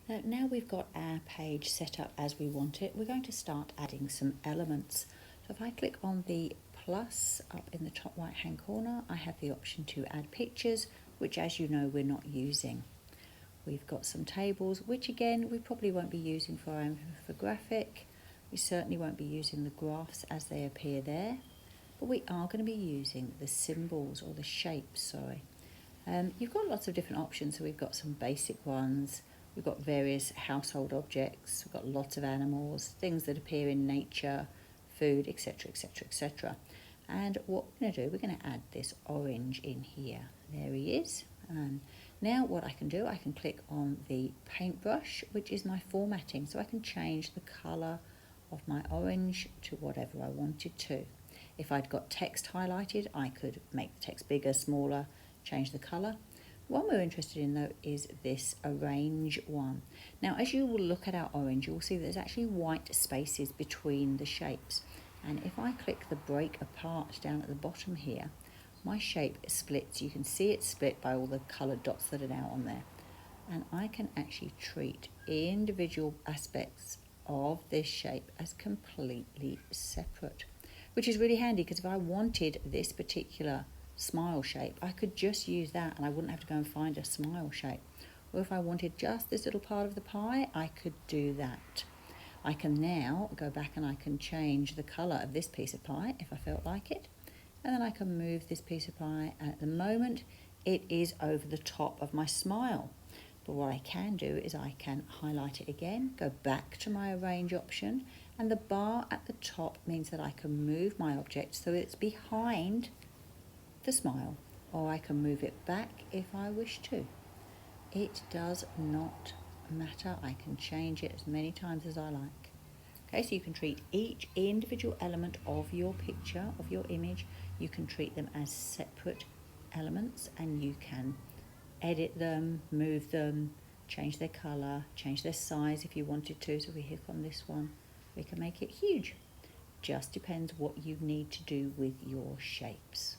Now we've got our page set up as we want it, we're going to start adding some elements. So if I click on the plus up in the top right hand corner, I have the option to add pictures, which as you know we're not using. We've got some tables, which again we probably won't be using for our infographic. We certainly won't be using the graphs as they appear there, but we are going to be using the symbols or the shapes, sorry. You've got lots of different options, so we've got some basic ones. We've got various household objects, we've got lots of animals, things that appear in nature, food, etc, etc, etc. And what we're going to do, we're going to add this orange in here. There he is. Now what I can do, I can click on the paintbrush, which is my formatting, so I can change the colour of my orange to whatever I wanted to. If I'd got text highlighted, I could make the text bigger, smaller, change the colour. One we're interested in though is this arrange one. Now as you will look at our orange, you'll see there's actually white spaces between the shapes. And if I click the break apart down at the bottom here, my shape splits. You can see it split by all the coloured dots that are now on there. And I can actually treat individual aspects of this shape as completely separate, which is really handy because if I wanted this particular smile shape, I could just use that and I wouldn't have to go and find a smile shape. Or if I wanted just this little part of the pie, I could do that. I can now go back and I can change the colour of this piece of pie if I felt like it. And then I can move this piece of pie, and at the moment it is over the top of my smile. But what I can do is I can highlight it again, go back to my arrange option, and the bar at the top means that I can move my object so it's behind the smile, or I can move it back if I wish to. It does not matter. I can change it as many times as I like. Okay, so you can treat each individual element of your picture, of your image, you can treat them as separate elements and you can edit them, move them, change their colour, change their size if you wanted to. So if we click on this one, we can make it huge. Just depends what you need to do with your shapes.